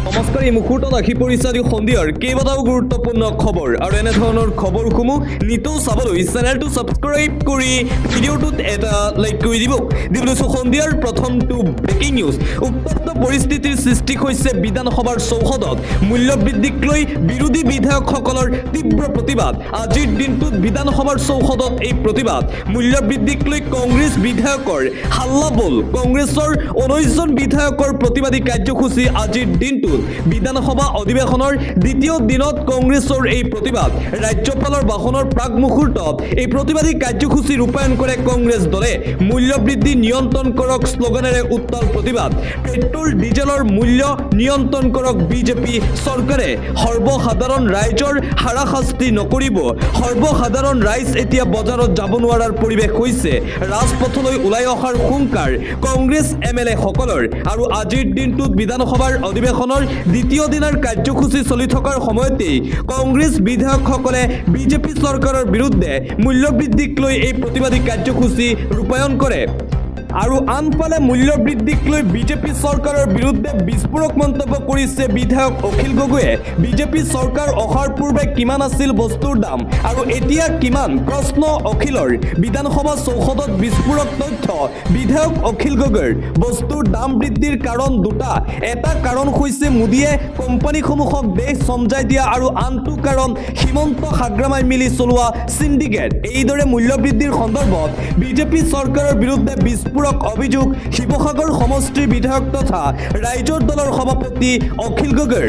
নমস্কাৰ, এই মুহূৰ্তত আহি পৰিছে আজি সন্ধিয়াৰ কেইবাটাও গুৰুত্বপূৰ্ণ খবৰ আৰু এনেধৰণৰ খবৰসমূহ নিতৌ চাবলৈ চেনেলটো ছাবস্ক্ৰাইব কৰি ভিডিঅ'টোত এটা লাইক কৰি দিব। দিবলৈছোঁ সন্ধিয়াৰ প্ৰথমটো ব্ৰেকিং নিউজ। উত্তপ্ত পৰিস্থিতিৰ সৃষ্টি হৈছে বিধানসভাৰ চৌহদত। মূল্যবৃদ্ধিক লৈ বিৰোধী বিধায়কসকলৰ তীব্ৰ প্ৰতিবাদ। আজিৰ দিনটোত বিধানসভাৰ চৌহদত এই প্ৰতিবাদ। মূল্যবৃদ্ধিক লৈ কংগ্ৰেছ বিধায়কৰ হাল্লাবোল। কংগ্ৰেছৰ 19জন বিধায়কৰ প্ৰতিবাদী কাৰ্যসূচী আজিৰ দিনটোত বিধানসভা অধিৱেশনৰ দ্বিতীয় দিনত কংগ্ৰেছৰ এই প্ৰতিবাদ। ৰাজ্যপালৰ ভাষণৰ প্ৰাক মুহূৰ্তত এই প্ৰতিবাদী কাৰ্যসূচী ৰূপায়ণ কৰে কংগ্ৰেছ দলে। মূল্যবৃদ্ধি নিয়ন্ত্ৰণ কৰক শ্লোগানেৰে উত্তাল প্ৰতিবাদ। পেট্ৰল ডিজেলৰ মূল্য নিয়ন্ত্ৰণ কৰক বিজেপি চৰকাৰে। সৰ্বসাধাৰণ ৰাইজৰ হাৰাশাস্তি নকৰিব। সৰ্বসাধাৰণ ৰাইজ এতিয়া বজাৰত যাব নোৱাৰাৰ পৰিৱেশ হৈছে। ৰাজপথলৈ ওলাই অহাৰ হুংকাৰ কংগ্ৰেছ MLA সকলৰ। আৰু আজিৰ দিনটোত বিধানসভাৰ অধিৱেশনৰ দ্বিতীয় দিনৰ কাৰ্যসূচী চলি থকাৰ সময়তেই কংগ্ৰেছ বিধায়কসকলে বিজেপি চৰকাৰৰ বিৰুদ্ধে মূল্যবৃদ্ধিক লৈ এই প্ৰতিবাদী কাৰ্যসূচী ৰূপায়ণ কৰে। আৰু আনফালে মূল্যবৃদ্ধিক লৈ বিজেপি চৰকাৰৰ বিৰুদ্ধে বিস্ফোৰক মন্তব্য কৰিছে বিধায়ক অখিল গগৈয়ে। বিজেপি চৰকাৰ অহাৰ পূৰ্বে কিমান আছিল বস্তুৰ দাম আৰু এতিয়া কিমান, প্ৰশ্ন অখিলৰ। বিধানসভা চৌহদত বিস্ফোৰক তথ্য বিধায়ক অখিল গগৈৰ। বস্তুৰ দাম বৃদ্ধিৰ কাৰণ দুটা। এটা কাৰণ হৈছে মোদীয়ে কোম্পানীসমূহক দেশ চমজাই দিয়া আৰু আনটো কাৰণ হিমন্ত হাগ্ৰামাই মিলি চলোৱা সিন্ডিকেট। এইদৰে মূল্যবৃদ্ধিৰ সন্দৰ্ভত বিজেপি চৰকাৰৰ বিৰুদ্ধে বিস্ফোৰক অভিযোগ শিৱসাগৰ সমষ্টিৰ বিধায়ক তথা ৰাইজৰ দলৰ সভাপতি অখিল গগৈৰ।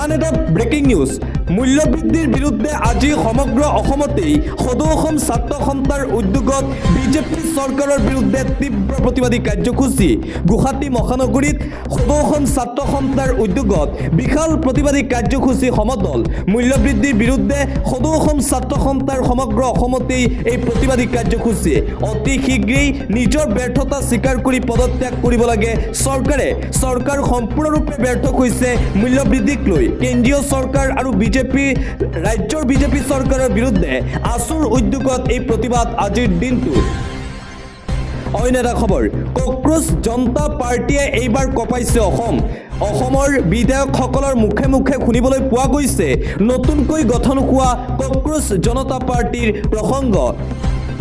আন এটা ব্ৰেকিং নিউজ। মূল্যবৃদ্ধিৰ বিৰুদ্ধে আজি সমগ্ৰ অসমতেই সদৌ অসম ছাত্ৰ সন্থাৰ উদ্যোগত বিজেপি চৰকাৰৰ বিৰুদ্ধে তীব্ৰ প্ৰতিবাদী কাৰ্যসূচী। গুৱাহাটী মহানগৰীত সদৌ অসম ছাত্ৰ সন্থাৰ উদ্যোগত বিশাল প্ৰতিবাদী কাৰ্যসূচী সমদল। মূল্যবৃদ্ধিৰ বিৰুদ্ধে সদৌ অসম ছাত্ৰ সন্থাৰ সমগ্ৰ অসমতেই এই প্ৰতিবাদী কাৰ্যসূচী। অতি শীঘ্ৰেই নিজৰ ব্যৰ্থতা স্বীকাৰ কৰি পদত্যাগ কৰিব লাগে চৰকাৰে। চৰকাৰ সম্পূৰ্ণৰূপে ব্যৰ্থ হৈছে মূল্যবৃদ্ধিক লৈ। কেন্দ্ৰীয় চৰকাৰ আৰু ৰাজ্যৰ বিজেপি চৰকাৰৰ বিৰুদ্ধে আছুৰ উদ্যোগত এই প্ৰতিবাদ আজিৰ দিনটোত। অইন এটা খবৰ, কক্ৰোচ জনতা পাৰ্টীয়ে এইবাৰ কঁপাইছে অসম। অসমৰ বিধায়কসকলৰ মুখে মুখে শুনিবলৈ পোৱা গৈছে নতুনকৈ গঠন হোৱা কক্ৰোচ জনতা পাৰ্টীৰ প্ৰসংগ।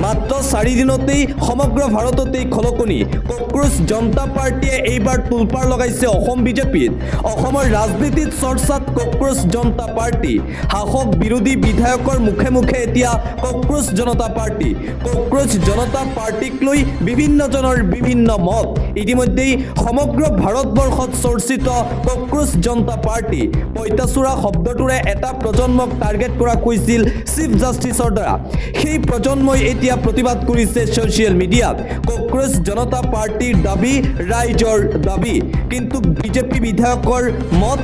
মাত্ৰ 4 দিনতেই সমগ্ৰ ভাৰততেই খলকনি। কক্ৰোচ জনতা পাৰ্টীয়ে এইবাৰ তোলপাৰ লগাইছে অসম বিজেপিত। অসমৰ ৰাজনীতিত চৰ্চাত কক্ৰোচ জনতা পাৰ্টী। শাসক বিৰোধী বিধায়কৰ মুখে মুখে এতিয়া কক্ৰোচ জনতা পাৰ্টী। কক্ৰোচ জনতা পাৰ্টীক লৈ বিভিন্নজনৰ বিভিন্ন মত। ইতিমধ্যেই সমগ্ৰ ভাৰতবৰ্ষত চৰ্চিত কক্ৰোচ জনতা পাৰ্টী। পঁইতাচোৰা শব্দটোৰে এটা প্ৰজন্মক টাৰ্গেট কৰা হৈছিল চিফ জাষ্টিছৰ দ্বাৰা। সেই প্ৰজন্মই এতিয়া প্ৰতিবাদ কৰিছে ছ'চিয়েল মিডিয়াত। কক্ৰোচ জনতা পাৰ্টীৰ দাবী, ৰাইজৰ দাবী। কিন্তু বিজেপি বিধায়কৰ মত,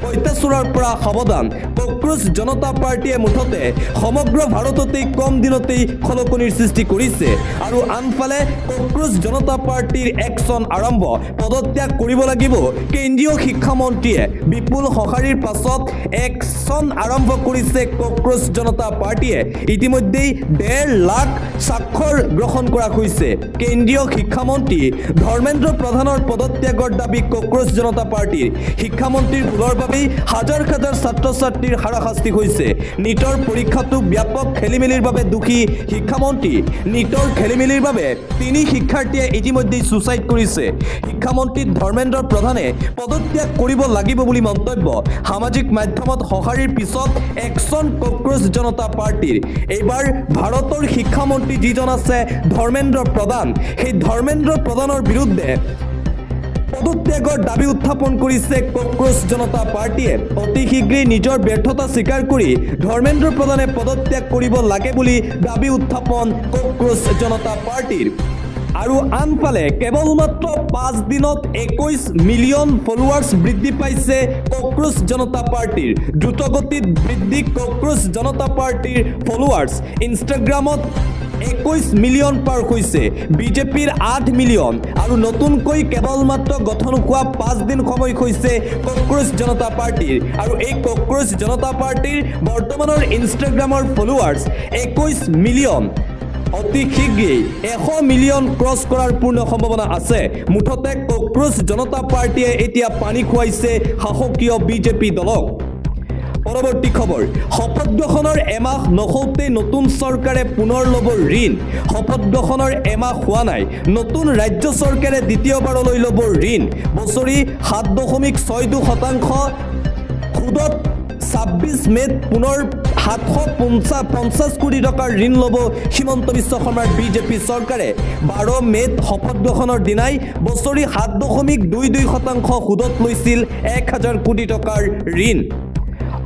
পঁইতাচোৰাৰ পৰা সাৱধান। কক্ৰোচ জনতা পাৰ্টীয়ে মুঠতে সমগ্ৰ ভাৰততেই কম দিনতেই খলকনিৰ সৃষ্টি কৰিছে। আৰু আনফালে কক্ৰোচ জনতা পাৰ্টীৰ একশ্যন আৰম্ভ। পদত্যাগ কৰিব লাগিব কেন্দ্ৰীয় শিক্ষামন্ত্ৰীয়ে। বিপুল সঁহাৰিৰ পাছত একশ্যন আৰম্ভ কৰিছে কক্ৰোচ জনতা পাৰ্টীয়ে। ইতিমধ্যেই 1.5 লাখ স্বাক্ষৰ গ্ৰহণ কৰা হৈছে। কেন্দ্ৰীয় শিক্ষামন্ত্ৰী ধৰ্মেন্দ্ৰ প্ৰধানৰ পদত্যাগৰ দাবী কক্ৰোচ জনতা পাৰ্টীৰ। শিক্ষামন্ত্ৰীৰ ভুলৰ বাবেই হাজাৰ হাজাৰ ছাত্ৰ ছাত্ৰীৰ হাৰাশাস্তি হৈছে। নীটৰ পৰীক্ষাটো ব্যাপক খেলিমেলিৰ বাবে দোষী শিক্ষামন্ত্ৰী। নীটৰ খেলিমেলিৰ বাবে 3 শিক্ষাৰ্থীয়ে ইতিমধ্যেই ছুইচাইড কৰিছে। শিক্ষামন্ত্ৰী ধৰ্মেন্দ্ৰ প্ৰধানে পদত্যাগ কৰিব লাগিব বুলি মন্তব্য। সামাজিক মাধ্যমত সঁহাৰিৰ পিছত একশ্যন কক্ৰোচ জনতা পাৰ্টীৰ। এইবাৰ ভাৰতৰ শিক্ষামন্ত্ৰী যিজন আছে ধৰ্মেন্দ্ৰ প্ৰধান, সেই ধৰ্মেন্দ্ৰ প্ৰধানৰ বিৰুদ্ধে পদত্যাগৰ দাবী উত্থাপন কৰিছে কক্ৰোচ জনতা পাৰ্টীয়ে। অতি শীঘ্ৰেই নিজৰ ব্যৰ্থতা স্বীকাৰ কৰি ধৰ্মেন্দ্ৰ প্ৰধানে পদত্যাগ কৰিব লাগে বুলি দাবী উত্থাপন কক্ৰোচ জনতা পাৰ্টীৰ। আৰু আনফালে কেৱল মাত্ৰ 5 দিনত 21 মিলিয়ন ফলোৱাৰ্ছ বৃদ্ধি পাইছে কক্ৰোচ জনতা পাৰ্টীৰ। দ্ৰুতগতিত বৃদ্ধি কক্ৰোচ জনতা পাৰ্টীৰ ফলোৱাৰ্ছ। ইনষ্টাগ্ৰামত 21 মিলিয়ন পাৰ হৈছে। বিজেপিৰ 8 মিলিয়ন। আৰু নতুনকৈ কেৱল মাত্ৰ গঠন হোৱা 5 দিন সময় হৈছে কক্ৰোচ জনতা পাৰ্টীৰ। আৰু এই কক্ৰোচ জনতা পাৰ্টীৰ বৰ্তমানৰ ইনষ্টাগ্ৰামৰ ফলোৱাৰ্ছ 21 মিলিয়ন। অতি শীঘ্ৰেই 100 মিলিয়ন ক্ৰছ কৰাৰ পূৰ্ণ সম্ভাৱনা আছে। মুঠতে কক্ৰোচ জনতা পাৰ্টীয়ে এতিয়া পানী খুৱাইছে শাসকীয় বিজেপি দলক। পৰৱৰ্তী খবৰ, শপত গ্ৰহণৰ এমাহ নহওঁতেই নতুন চৰকাৰে পুনৰ ল'ব ঋণ। শপত গ্ৰহণৰ এমাহ হোৱা নাই, নতুন ৰাজ্য চৰকাৰে দ্বিতীয়বাৰলৈ ল'ব ঋণ। বছৰি 7.62% সুদত 26 মে'ত পুনৰ 750 কোটি টকাৰ ঋণ ল'ব হিমন্ত বিশ্ব শৰ্মাৰ বিজেপি চৰকাৰে। 12 মে'ত শপত গ্ৰহণৰ দিনাই বছৰি 7.22% সুদত লৈছিল 1000 কোটি টকাৰ ঋণ।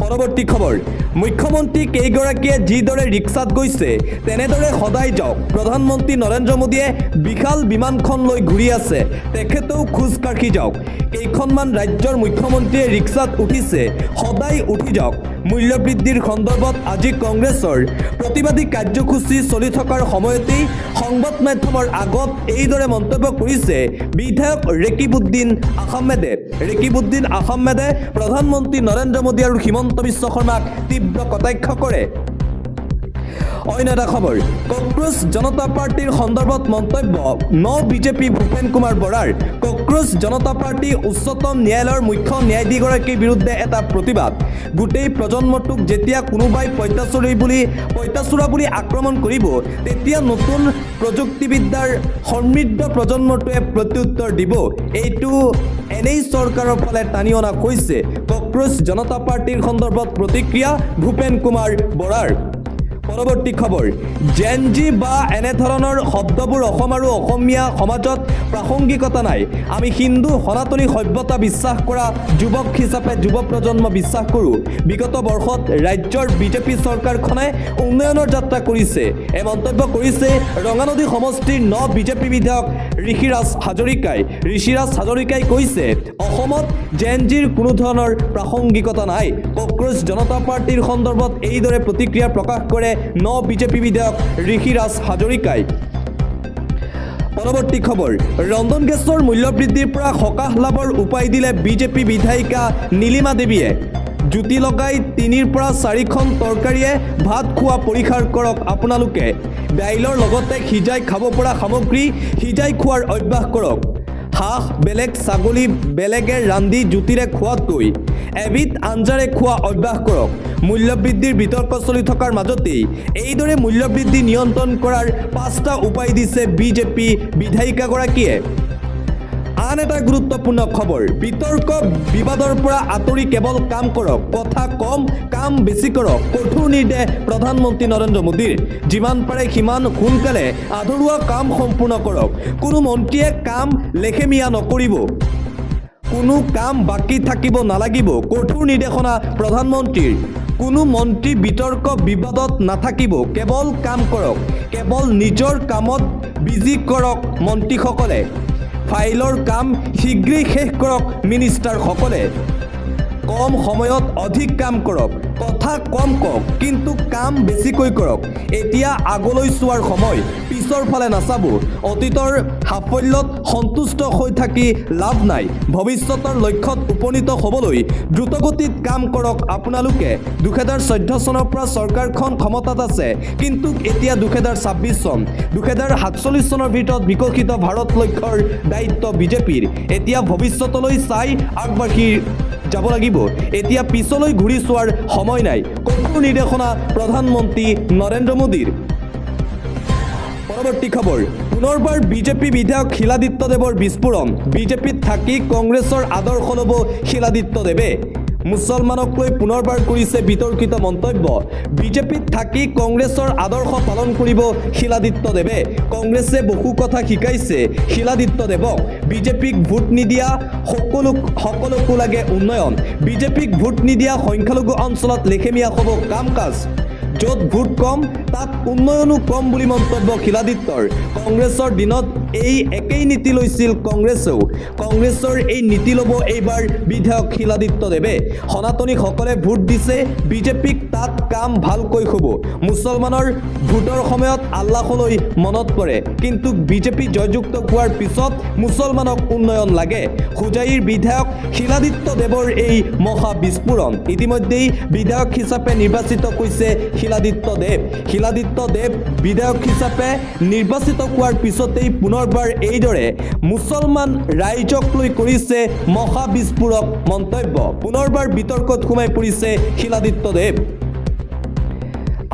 পৰৱৰ্তী খবৰ, মুখ্যমন্ত্ৰী কেইগৰাকীয়ে যিদৰে ৰিক্সাত গৈছে তেনেদৰে সদায় যাওক। প্ৰধানমন্ত্ৰী নৰেন্দ্ৰ মোদীয়ে বিশাল বিমানখন লৈ ঘূৰি আছে, তেখেতেও খোজ কাঢ়ি যাওক। কেইখনমান ৰাজ্যৰ মুখ্যমন্ত্ৰীয়ে ৰিক্সাত উঠিছে, সদায় উঠি যাওক। মূল্যবৃদ্ধিৰ সন্দৰ্ভত আজি কংগ্ৰেছৰ প্ৰতিবাদী কাৰ্যসূচী চলি থকাৰ সময়তেই সংবাদ মাধ্যমৰ আগত এইদৰে মন্তব্য কৰিছে বিধায়ক ৰেকিবুদ্দিন আহমেদে। ৰেকিবুদ্দিন আহমেদে প্ৰধানমন্ত্ৰী নৰেন্দ্ৰ মোদী আৰু হিমন্ত বিশ্ব শৰ্মাক তীব্ৰ কটাক্ষ কৰে। অন্য এটা খবৰ, কক্ৰোচ জনতা পাৰ্টীৰ সন্দৰ্ভত মন্তব্য বিজেপি ভূপেন কুমাৰ বৰাৰ। কক্ৰোচ জনতা পাৰ্টী উচ্চতম ন্যায়ালয়ৰ মুখ্য ন্যায়াধীশগৰাকীৰ বিৰুদ্ধে এটা প্ৰতিবাদ। গোটেই প্ৰজন্মটোক যেতিয়া কোনোবাই পঁইতাচোৰা বুলি আক্ৰমণ কৰিব, তেতিয়া নতুন প্ৰযুক্তিবিদ্যাৰ সমৃদ্ধ প্ৰজন্মটোৱে প্ৰত্যুত্তৰ দিব। এইটো এনেই চৰকাৰৰ ফালে টানি অনা হৈছে। কক্ৰোচ জনতা পাৰ্টীৰ সন্দৰ্ভত প্ৰতিক্ৰিয়া ভূপেন কুমাৰ বৰাৰ। পৰৱৰ্তী খবৰ, জেনজি বা এনেধৰণৰ শব্দবোৰ অসম আৰু অসমীয়া সমাজত প্ৰাসংগিকতা নাই। আমি হিন্দু সনাতনী সভ্যতা বিশ্বাস কৰা যুৱক হিচাপে যুৱ প্ৰজন্ম বিশ্বাস কৰোঁ। বিগত বৰ্ষত ৰাজ্যৰ বিজেপি চৰকাৰখনে উন্নয়নৰ যাত্ৰা কৰিছে। এই মন্তব্য কৰিছে ৰঙানদী সমষ্টিৰ বিজেপি বিধায়ক ঋষিৰাজ হাজৰিকাই। ঋষিৰাজ হাজৰিকাই কৈছে, অসমত জেনজিৰ কোনো ধৰণৰ প্ৰাসংগিকতা নাই। কক্ৰোচ জনতা পাৰ্টীৰ সন্দৰ্ভত এইদৰে প্ৰতিক্ৰিয়া প্ৰকাশ কৰে বিজেপি বিধায়ক ঋষিৰাজ হাজৰিকাই। পৰৱৰ্তী খবৰ, ৰন্ধন গেছৰ মূল্যবৃদ্ধিৰ পৰা সকাহ লাভৰ উপায় দিলে বিজেপি বিধায়িকা নীলিমা দেৱীয়ে। জুতি লগাই 3 পৰা 4খন তৰকাৰীয়ে ভাত খোৱা পৰিহাৰ কৰক আপোনালোকে। দাইলৰ লগতে সিজাই খাব পৰা সামগ্ৰী সিজাই খোৱাৰ অভ্যাস কৰক। হাঁহ বেলেগ, ছাগলী বেলেগে ৰান্ধি জুতিৰে খোৱাতকৈ এবিধ আঞ্জাৰে খোৱা অভ্যাস কৰক। মূল্যবৃদ্ধিৰ বিতৰ্ক চলি থকাৰ মাজতেই এইদৰে মূল্যবৃদ্ধি নিয়ন্ত্ৰণ কৰাৰ 5টা উপায় দিছে বিজেপি বিধায়িকাগৰাকীয়ে। আন এটা গুৰুত্বপূৰ্ণ খবৰ, বিতৰ্ক বিবাদৰ পৰা আঁতৰি কেৱল কাম কৰক। কথা কম, কাম বেছি কৰক। কঠোৰ নিৰ্দেশ প্ৰধানমন্ত্ৰী নৰেন্দ্ৰ মোদীৰ। যিমান পাৰে সিমান সোনকালে আধৰুৱা কাম সম্পূৰ্ণ কৰক। কোনো মন্ত্ৰীয়ে কাম লেখেমীয়া নকৰিব, কোনো কাম বাকী থাকিব নালাগিব। কঠোৰ নিৰ্দেশনা প্ৰধানমন্ত্ৰীৰ। কোনো মন্ত্ৰী বিতৰ্ক বিবাদত নাথাকিব, কেৱল কাম কৰক। কেৱল নিজৰ কামত বিজি কৰক মন্ত্ৰীসকলে। ফাইলৰ কাম শীঘ্ৰেই শেষ কৰক মিনিষ্টাৰসকলে। কম সময়ত অধিক কাম কৰক। কথা কম কওক, কিন্তু কাম বেছিকৈ কৰক। এতিয়া আগলৈ চোৱাৰ সময়, পিছৰ ফালে নাচাব। অতীতৰ সাফল্যত সন্তুষ্ট হৈ থাকি লাভ নাই। ভৱিষ্যতৰ লক্ষ্যত উপনীত হ'বলৈ দ্ৰুতগতিত কাম কৰক আপোনালোকে। 2014 চনৰ পৰা চৰকাৰখন ক্ষমতাত আছে, কিন্তু এতিয়া 2026 চন। 2047 চনৰ ভিতৰত বিকশিত ভাৰত লক্ষ্যৰ দায়িত্ব বিজেপিৰ। এতিয়া ভৱিষ্যতলৈ চাই আগবাঢ়ি যাব লাগিব। এতিয়া পিছলৈ ঘূৰি চোৱাৰ সময় নাই। কঠোৰ নিৰ্দেশনা প্ৰধানমন্ত্ৰী নৰেন্দ্ৰ মোদীৰ। পৰৱৰ্তী খবৰ, পুনৰবাৰ বিজেপি বিধায়ক শিলাদিত্যদেৱৰ বিস্ফোৰণ। বিজেপিত থাকি কংগ্ৰেছৰ আদৰ্শ ল'ব শিলাদিত্যদেৱে। মুছলমানক লৈ পুনৰবাৰ কৰিছে বিতৰ্কিত মন্তব্য। বিজেপিত থাকি কংগ্ৰেছৰ আদৰ্শ পালন কৰিব শিলাদিত্যদেৱে। কংগ্ৰেছে বহু কথা শিকাইছে শিলাদিত্যদেৱক। বিজেপিক ভোট নিদিয়া সকলোকো লাগে উন্নয়ন। বিজেপিক ভোট নিদিয়া সংখ্যালঘু অঞ্চলত লেখেমীয়া হ'ব কাম কাজ। য'ত ভোট কম তাত উন্নয়নো কম বুলি মন্তব্য শিলাদিত্যৰ। কংগ্ৰেছৰ দিনত এই একেই নীতি লৈছিল কংগ্ৰেছেও কংগ্ৰেছৰ এই নীতি ল'ব এইবাৰ বিধায়ক শিলাদিত্যদেৱে সনাতনীসকলে ভোট দিছে বিজেপিক তাত কাম ভালকৈ হ'ব মুছলমানৰ ভোটৰ সময়ত আল্লাহলৈ মনত পৰে কিন্তু বিজেপি জয়যুক্ত হোৱাৰ পিছত মুছলমানক উন্নয়ন লাগে হোজাইৰ বিধায়ক শিলাদিত্যদেৱৰ এই মহা বিস্ফোৰণ ইতিমধ্যেই বিধায়ক হিচাপে নিৰ্বাচিত হৈছে শিলাদিত্যদেৱ বিধায়ক হিচাপে নিৰ্বাচিত হোৱাৰ পিছতেই পুনৰবাৰ এইদৰে মুছলমান ৰাইজক লৈ কৰিছে মহা বিস্ফোৰক মন্তব্য পুনৰবাৰ বিতৰ্কত সোমাই পৰিছে শিলাদিত্যদেৱ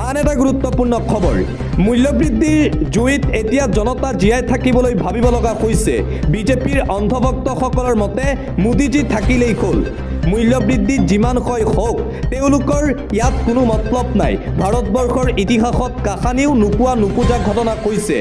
আন এটা গুৰুত্বপূৰ্ণ খবৰ মূল্যবৃদ্ধিৰ জুইত এতিয়া জনতা জীয়াই থাকিবলৈ ভাবিব লগা হৈছে বিজেপিৰ অন্ধভক্তসকলৰ মতে মোদীজী থাকিলেই হ'ল মূল্যবৃদ্ধি যিমান হয় হওক তেওঁলোকৰ ইয়াত কোনো মতলব নাই ভাৰতবৰ্ষৰ ইতিহাসত কাহানিও নোকোজা ঘটনা কৈছে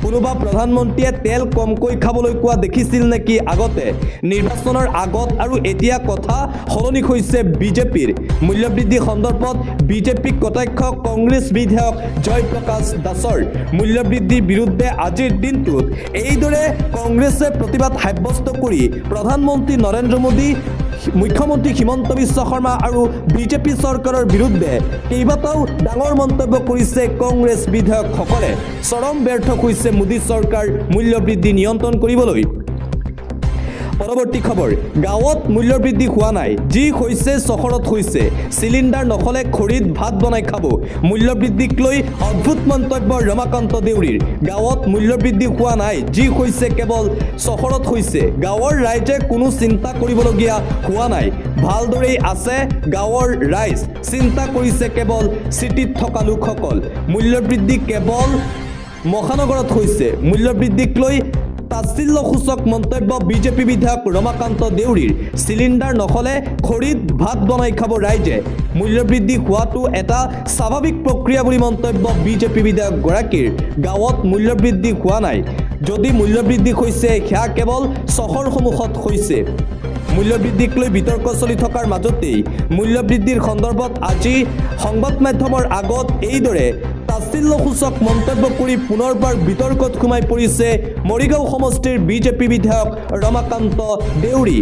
কোনোবা প্ৰধানমন্ত্ৰীয়ে তেল কমকৈ খাবলৈ কোৱা দেখিছিল নেকি আগতে নিৰ্বাচনৰ আগত আৰু এতিয়া কথা সলনি হৈছে বিজেপিৰ মূল্যবৃদ্ধি সন্দৰ্ভত বিজেপিক কটাক্ষ কংগ্ৰেছ বিধায়ক জয়প্ৰকাশ দাসৰ মূল্যবৃদ্ধিৰ বিৰুদ্ধে আজিৰ দিনটোত এইদৰে কংগ্ৰেছে প্ৰতিবাদ সাব্যস্ত কৰি প্ৰধানমন্ত্ৰী নৰেন্দ্ৰ মোদী মুখ্যমন্ত্ৰী হিমন্ত বিশ্ব শৰ্মা আৰু বিজেপি চৰকাৰৰ বিৰুদ্ধে কেইবাটাও ডাঙৰ মন্তব্য কৰিছে কংগ্ৰেছ বিধায়কসকলে চৰম ব্যৰ্থ হৈছে মোদী চৰকাৰ মূল্যবৃদ্ধি নিয়ন্ত্ৰণ কৰিবলৈ পৰৱৰ্তী খবৰ গাঁৱত মূল্যবৃদ্ধি হোৱা নাই যি হৈছে চহৰত হৈছে চিলিণ্ডাৰ নহ'লে খৰিত ভাত বনাই খাব মূল্যবৃদ্ধিক লৈ অদ্ভুত মন্তব্য ৰমাকান্ত দেউৰীৰ গাঁৱত মূল্যবৃদ্ধি হোৱা নাই যি হৈছে কেৱল চহৰত হৈছে গাঁৱৰ ৰাইজে কোনো চিন্তা কৰিবলগীয়া হোৱা নাই ভালদৰেই আছে গাঁৱৰ ৰাইজ চিন্তা কৰিছে কেৱল চিটিত থকা লোকসকল মূল্যবৃদ্ধি কেৱল মহানগৰত হৈছে মূল্যবৃদ্ধিক লৈ তাচ্ছিল্যসূচক মন্তব্য বিজেপি বিধায়ক ৰমাকান্ত দেউৰীৰ চিলিণ্ডাৰ নহ'লে খৰিত ভাত বনাই খাব ৰাইজে মূল্যবৃদ্ধি হোৱাটো এটা স্বাভাৱিক প্ৰক্ৰিয়া বুলি মন্তব্য বিজেপি বিধায়কগৰাকীৰ গাঁৱত মূল্যবৃদ্ধি হোৱা নাই যদি মূল্যবৃদ্ধি হৈছে সেয়া কেৱল চহৰসমূহত হৈছে মূল্যবৃদ্ধিক লৈ বিতৰ্ক চলি থকাৰ মাজতেই মূল্যবৃদ্ধিৰ সন্দৰ্ভত আজি সংবাদ মাধ্যমৰ আগত এইদৰে তাচ্ছিল্যসূচক মন্তব্য কৰি পুনৰবাৰ বিতৰ্কত সোমাই পৰিছে মৰিগাঁও সমষ্টিৰ বিজেপি বিধায়ক ৰমাকান্ত দেউৰী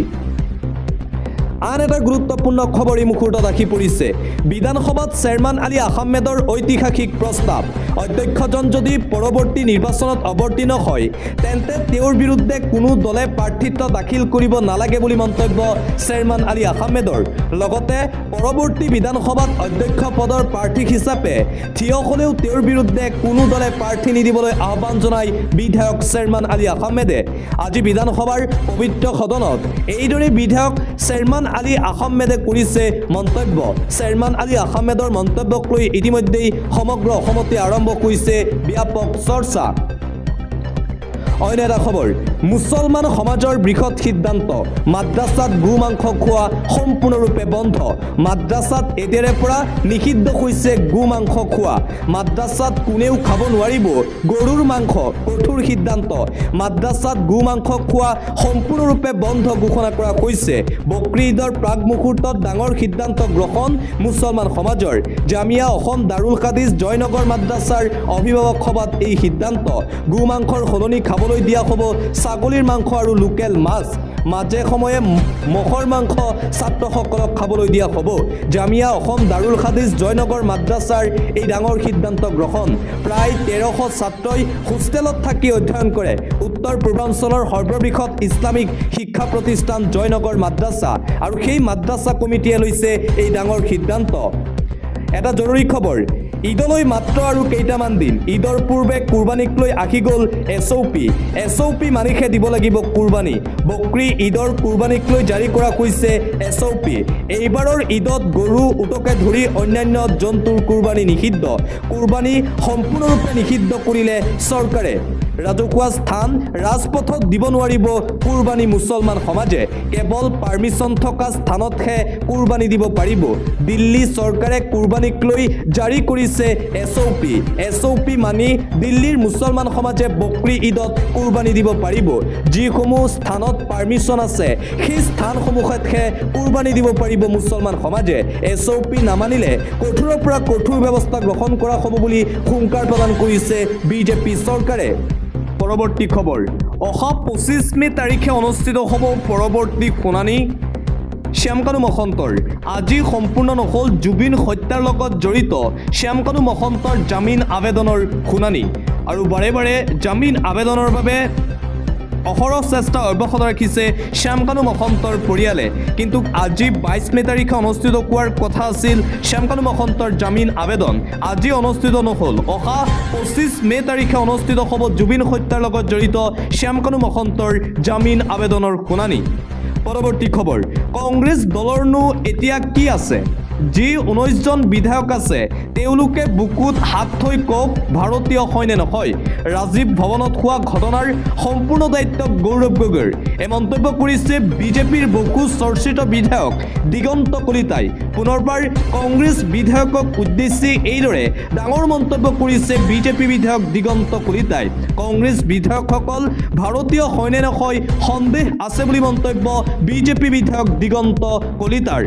আন এটা গুৰুত্বপূৰ্ণ খবৰ এই মুহূৰ্তত আহি পৰিছে বিধানসভাত চেয়াৰমেন আলী আহমেদৰ ঐতিহাসিক প্ৰস্তাৱ অধ্যক্ষজন যদি পৰৱৰ্তী নিৰ্বাচনত অৱতীৰ্ণ হয় তেন্তে তেওঁৰ বিৰুদ্ধে কোনো দলে প্ৰাৰ্থিত্ব দাখিল কৰিব নালাগে বুলি মন্তব্য চেয়াৰমেন আলী আহমেদৰ লগতে পৰৱৰ্তী বিধানসভাত অধ্যক্ষ পদৰ প্ৰাৰ্থী হিচাপে থিয় হ'লেও তেওঁৰ বিৰুদ্ধে কোনো দলে প্ৰাৰ্থী নিদিবলৈ আহ্বান জনাই বিধায়ক চেয়াৰমেন আলী আহমেদে আজি বিধানসভাৰ পবিত্ৰ সদনত এইদৰে বিধায়ক চেয়াৰমেন আলী আহমেদে কৰিছে মন্তব্য চেয়াৰমেন আলী আহমেদৰ মন্তব্যক লৈ ইতিমধ্যেই সমগ্ৰ অসমতে আৰম্ভ হৈছে ব্যাপক চৰ্চা অন্য এটা খবৰ মুছলমান সমাজৰ বৃহৎ সিদ্ধান্ত মাদ্ৰাছাত গো মাংস খোৱা সম্পূৰ্ণৰূপে বন্ধ মাদ্ৰাছাত এতিয়াৰে পৰা নিষিদ্ধ হৈছে গো মাংস খোৱা মাদ্ৰাছাত কোনেও খাব নোৱাৰিব গৰুৰ মাংস কঠোৰ সিদ্ধান্ত মাদ্ৰাছাত গো মাংস খোৱা সম্পূৰ্ণৰূপে বন্ধ ঘোষণা কৰা হৈছে বকৰি ঈদৰ প্ৰাক মুহূৰ্তত ডাঙৰ সিদ্ধান্ত গ্ৰহণ মুছলমান সমাজৰ জামিয়া অসম দাৰুল হাদিছ জয়নগৰ মাদ্ৰাছাৰ অভিভাৱক সভাত এই সিদ্ধান্ত গো মাংসৰ সলনি খাবলৈ দিয়া হ'ব ছাগলীৰ মাংস আৰু লোকেল মাছ মাজে সময়ে মহৰ মাংস ছাত্ৰসকলক খাবলৈ দিয়া হ'ব জামিয়া অসম দাৰুল হাদিছ জয়নগৰ মাদ্ৰাছাৰ এই ডাঙৰ সিদ্ধান্ত গ্ৰহণ প্ৰায় 1300 ছাত্ৰই হোষ্টেলত থাকি অধ্যয়ন কৰে উত্তৰ পূৰ্বাঞ্চলৰ সৰ্ববৃহৎ ইছলামিক শিক্ষা প্ৰতিষ্ঠান জয়নগৰ মাদ্ৰাছা আৰু সেই মাদ্ৰাছা কমিটিয়ে লৈছে এই ডাঙৰ সিদ্ধান্ত এটা জৰুৰী খবৰ ঈদলৈ মাত্ৰ আৰু কেইটামান দিন ঈদৰ পূৰ্বে কুৰবানীক লৈ আহি গ'ল এছঅপি মানিহে দিব লাগিব কুৰবানী বকৰি ঈদৰ কুৰবানীক লৈ জাৰি কৰা হৈছে এছঅপি এইবাৰৰ ঈদত গৰু উটকে ধৰি অন্যান্য জন্তুৰ কুৰবানী নিষিদ্ধ কুৰবানী সম্পূৰ্ণৰূপে নিষিদ্ধ কৰিলে চৰকাৰে ৰাজহুৱা স্থান ৰাজপথত দিব নোৱাৰিব কুৰবানী মুছলমান সমাজে কেৱল পাৰ্মিশ্যন থকা স্থানতহে কুৰবানী দিব পাৰিব দিল্লী চৰকাৰে কুৰবানীক লৈ জাৰি কৰিছে এছঅপি মানি দিল্লীৰ মুছলমান সমাজে বকৰি ঈদত কুৰবানী দিব পাৰিব যিসমূহ স্থানত পাৰ্মিশ্যন আছে সেই স্থানসমূহতহে কুৰবানী দিব পাৰিব মুছলমান সমাজে এছঅপি নামানিলে কঠোৰৰ পৰা কঠোৰ ব্যৱস্থা গ্ৰহণ কৰা হ'ব বুলি হুংকাৰ প্ৰদান কৰিছে বিজেপি চৰকাৰে পৰৱৰ্তী খবৰ অহা 25 মে তাৰিখে অনুষ্ঠিত হ'ব পৰৱৰ্তী শুনানি শ্যামকানু মহন্তৰ আজি সম্পূৰ্ণ নহ'ল জুবিন হত্যাৰ লগত জড়িত শ্যামকানু মহন্তৰ জামিন আবেদনৰ শুনানি আৰু বাৰে বাৰে জামিন আবেদনৰ বাবে অহৰহ চেষ্টা অব্যাহত ৰাখিছে শ্যামকানু মহন্তৰ পৰিয়ালে কিন্তু আজি 22 মে তাৰিখে অনুষ্ঠিত হোৱাৰ কথা আছিল শ্যামকানু মহন্তৰ জামিন আবেদন আজি অনুষ্ঠিত নহ'ল অহা 25 মে তাৰিখে অনুষ্ঠিত হ'ব জুবিন হত্যাৰ লগত জড়িত শ্যামকানু মহন্তৰ জামিন আবেদনৰ শুনানি পৰৱৰ্তী খবৰ কংগ্ৰেছ দলৰনো এতিয়া কি আছে যি 19 জন বিধায়ক আছে তেওঁলোকে বুকুত হাত থৈ কওক ভাৰতীয় হয়নে নহয় ৰাজীৱ ভৱনত হোৱা ঘটনাৰ সম্পূৰ্ণ দায়িত্ব গৌৰৱ গগৈৰ এই মন্তব্য কৰিছে বিজেপিৰ বহু চৰ্চিত বিধায়ক দিগন্ত কলিতাই পুনৰবাৰ কংগ্ৰেছ বিধায়কক উদ্দেশ্যি এইদৰে ডাঙৰ মন্তব্য কৰিছে বিজেপি বিধায়ক দিগন্ত কলিতাই কংগ্ৰেছ বিধায়কসকল ভাৰতীয় হয়নে নহয় সন্দেহ আছে বুলি মন্তব্য বিজেপি বিধায়ক দিগন্ত কলিতাৰ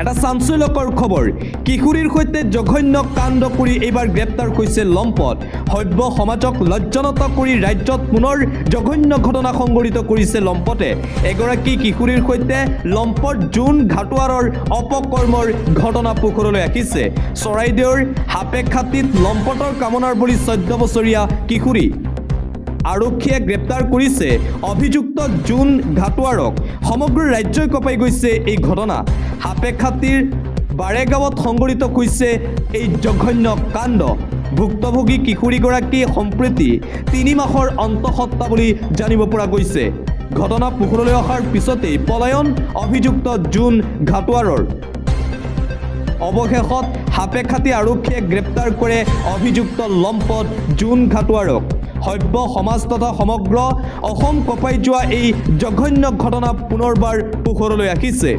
এটা চাঞ্চল্যকৰ খবৰ কিশোৰীৰ সৈতে জঘন্য কাণ্ড কৰি এইবাৰ গ্ৰেপ্তাৰ হৈছে লম্পট সভ্য সমাজক লজ্জানত কৰি ৰাজ্যত পুনৰ জঘন্য ঘটনা সংঘটিত কৰিছে লম্পটে এগৰাকী কিশোৰীৰ সৈতে লম্পট জোন ঘাটোৱাৰৰ অপকৰ্মৰ ঘটনা পোহৰলৈ আহিছে চৰাইদেউৰ হাপেখাতিত লম্পটৰ কামনাৰ বলি 14 বছৰীয়া কিশোৰী আৰক্ষীয়ে গ্ৰেপ্তাৰ কৰিছে অভিযুক্ত জোন ঘাটোৱাৰক সমগ্ৰ ৰাজ্যই কঁপাই গৈছে এই ঘটনা হাপেখাতিৰ বাৰেগাঁৱত সংঘটিত হৈছে এই জঘন্য কাণ্ড ভুক্তভোগী কিশোৰীগৰাকী সম্প্ৰতি 3 মাহৰ অন্তঃসত্ত্বা বুলি জানিব পৰা গৈছে ঘটনা পোহৰলৈ অহাৰ পিছতেই পলায়ন অভিযুক্ত জোন ঘাটোৱাৰৰ অৱশেষত হাপেখাতি আৰক্ষীয়ে গ্ৰেপ্তাৰ কৰে অভিযুক্ত লম্পট জোন ঘাটোৱাৰক সভ্য সমাজ তথা সমগ্ৰ অসম কঁপাই যোৱা এই জঘন্য ঘটনা পুনৰবাৰ পোহৰলৈ আহিছে